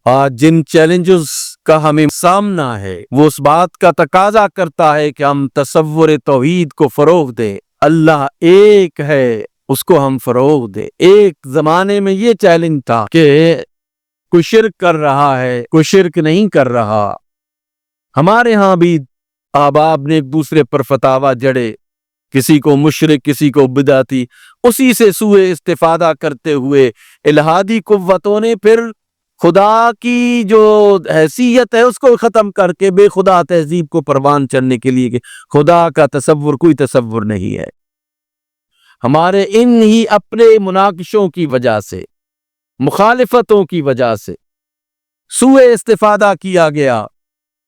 آج جن چیلنجز کا ہمیں سامنا ہے وہ اس بات کا تقاضا کرتا ہے کہ ہم تصور توحید کو فروغ دیں۔ اللہ ایک ہے، اس کو ہم فروغ دیں۔ ایک زمانے میں یہ چیلنج تھا کہ کوئی شرک کر رہا ہے، کوئی شرک نہیں کر رہا۔ ہمارے ہاں بھی احباب نے ایک دوسرے پر فتاوی جڑے، کسی کو مشرک کسی کو بدعتی، اسی سے سوء استفادہ کرتے ہوئے الہادی قوتوں نے پھر خدا کی جو حیثیت ہے اس کو ختم کر کے بے خدا تہذیب کو پروان چڑھنے کے لیے کہ خدا کا تصور کوئی تصور نہیں ہے۔ ہمارے ان ہی اپنے مناقشوں کی وجہ سے، مخالفتوں کی وجہ سے سوء استفادہ کیا گیا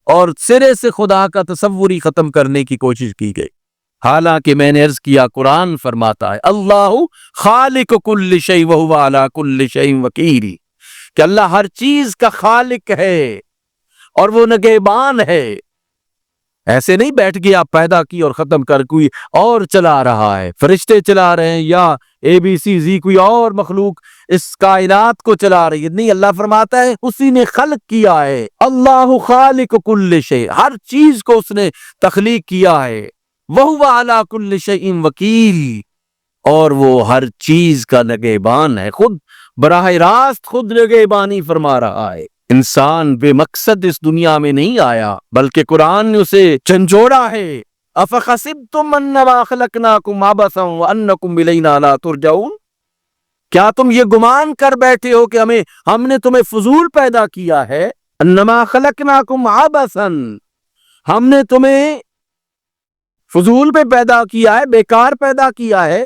اور سرے سے خدا کا تصور ہی ختم کرنے کی کوشش کی گئی۔ حالانکہ میں نے عرض کیا قرآن فرماتا ہے اللہ خالق کل شیء وہو علی کل شیء وکیل، کہ اللہ ہر چیز کا خالق ہے اور وہ نگہبان ہے۔ ایسے نہیں بیٹھ گیا پیدا کی اور ختم کر کوئی اور چلا رہا ہے، فرشتے چلا رہے ہیں یا اے بی سی زی کوئی اور مخلوق اس کائنات کو چلا رہی ہے، نہیں، اللہ فرماتا ہے اسی نے خلق کیا ہے۔ اللہ خالق کل شیء، ہر چیز کو اس نے تخلیق کیا ہے۔ وَهُوَ عَلَى كُلِّ شَيْءٍ وَكِيلٌ، اور وہ ہر چیز کا نگہبان ہے، خود براہ راست خود نگہبانی فرما رہا ہے۔ انسان بے مقصد اس دنیا میں نہیں آیا، بلکہ قرآن نے اسے جھنجھوڑا ہے۔ أَفَحَسِبْتُمْ أَنَّمَا خَلَقْنَاكُمْ عَبَثًا وَأَنَّكُمْ إِلَيْنَا لَا تُرْجَعُونَ، کیا تم یہ گمان کر بیٹھے ہو کہ ہم نے تمہیں فضول پیدا کیا ہے؟ أَنَّمَا خَلَقْنَاكُمْ عَبَثًا، ہم نے تمہیں فضول پہ پیدا کیا ہے، بیکار پیدا کیا ہے۔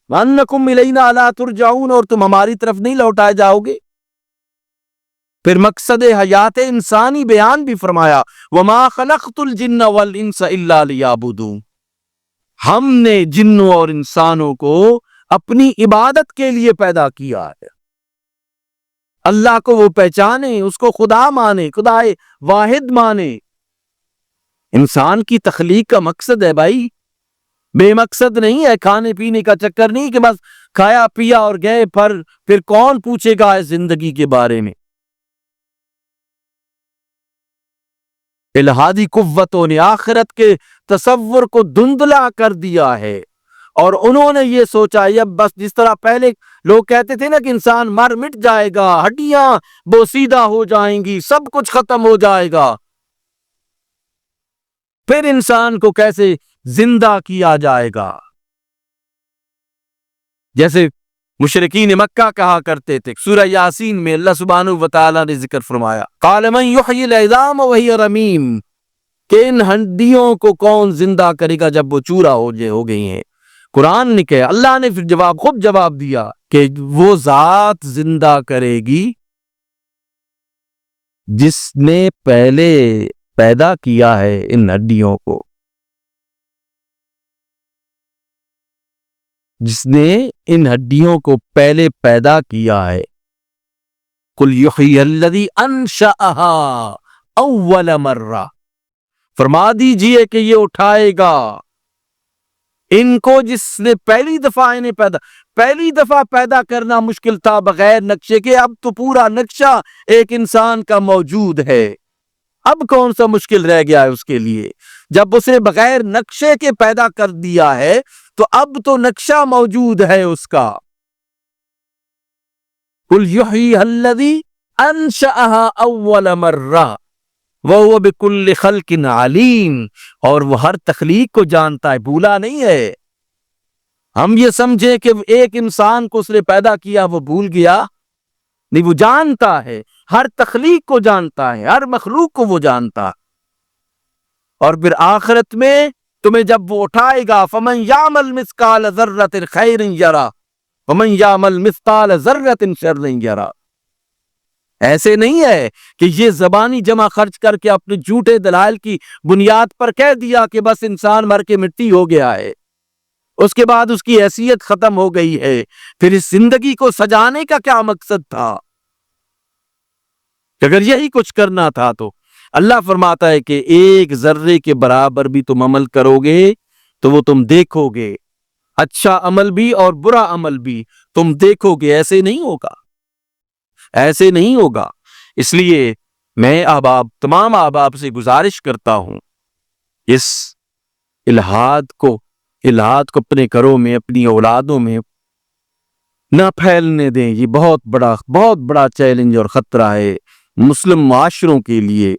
وَأَنَّكُمْ إِلَيْنَا لَا تُرْجَعُونَ، اور تم ہماری طرف نہیں لوٹائے جاؤ گے۔ پھر مقصد حیات انسانی بیان بھی فرمایا وَمَا خَلَقْتُ الْجِنَّ وَالْإِنسَ إِلَّا لِيَعْبُدُونَ، ہم نے جنوں اور انسانوں کو اپنی عبادت کے لیے پیدا کیا ہے۔ اللہ کو وہ پہچانے، اس کو خدا مانے، خدا واحد مانے۔ انسان کی تخلیق کا مقصد ہے بھائی، بے مقصد نہیں ہے، کھانے پینے کا چکر نہیں کہ بس کھایا پیا اور گئے، پھر کون پوچھے گا اس زندگی کے بارے میں۔ الہادی قوتوں نے آخرت کے تصور کو دھندلا کر دیا ہے، اور انہوں نے یہ سوچا یہ بس جس طرح پہلے لوگ کہتے تھے نا کہ انسان مر مٹ جائے گا، ہڈیاں بوسیدہ ہو جائیں گی، سب کچھ ختم ہو جائے گا، پھر انسان کو کیسے زندہ کیا جائے گا؟ جیسے مشرکین مکہ کہا کرتے تھے، سورہ یاسین میں اللہ سبحانہ وتعالی نے ذکر فرمایا قال من یحیی العظام وہی رمیم، کہ ان ہڈیوں کو کون زندہ کرے گا جب وہ چورا ہو گئی ہیں۔ قرآن نے کہا، اللہ نے پھر خود جواب دیا کہ وہ ذات زندہ کرے گی جس نے پہلے پیدا کیا ہے ان ہڈیوں کو، جس نے ان ہڈیوں کو پہلے پیدا کیا ہے۔ قل یحیی الذی انشأہا اول مرہ، فرما دیجئے کہ یہ اٹھائے گا ان کو جس نے پہلی دفعہ پیدا کرنا مشکل تھا بغیر نقشے کے، اب تو پورا نقشہ ایک انسان کا موجود ہے، اب کون سا مشکل رہ گیا ہے اس کے لیے؟ جب اسے بغیر نقشے کے پیدا کر دیا ہے تو اب تو نقشہ موجود ہے اس کا۔ قل یحیی الذی انشأہا اول مرہ وَهُوَ بِكُلِّ خَلْقٍ عَلِيمٌ، اور وہ ہر تخلیق کو جانتا ہے، بھولا نہیں ہے۔ ہم یہ سمجھے کہ ایک انسان کو اس نے پیدا کیا وہ بھول گیا، نہیں، وہ جانتا ہے، ہر تخلیق کو جانتا ہے، ہر مخلوق کو وہ جانتا ہے۔ اور پھر آخرت میں تمہیں جب وہ اٹھائے گا فَمَنْ يَعْمَلْ مِثْقَالَ ذَرَّةٍ خَيْرٍ يَرَهُ وَمَنْ يَعْمَلْ مِثْقَالَ ذَرَّةٍ شَرٍّ يَرَهُ۔ ایسے نہیں ہے کہ یہ زبانی جمع خرچ کر کے اپنے جھوٹے دلائل کی بنیاد پر کہہ دیا کہ بس انسان مر کے مٹی ہو گیا ہے، اس کے بعد اس کی حیثیت ختم ہو گئی ہے، پھر اس زندگی کو سجانے کا کیا مقصد تھا؟ اگر یہی کچھ کرنا تھا تو اللہ فرماتا ہے کہ ایک ذرے کے برابر بھی تم عمل کرو گے تو وہ تم دیکھو گے، اچھا عمل بھی اور برا عمل بھی تم دیکھو گے۔ ایسے نہیں ہوگا، ایسے نہیں ہوگا اس لیے میں تمام احباب سے گزارش کرتا ہوں، اس الہاد کو اپنے گھروں میں، اپنی اولادوں میں نہ پھیلنے دیں۔ یہ بہت بڑا چیلنج اور خطرہ ہے مسلم معاشروں کے لیے۔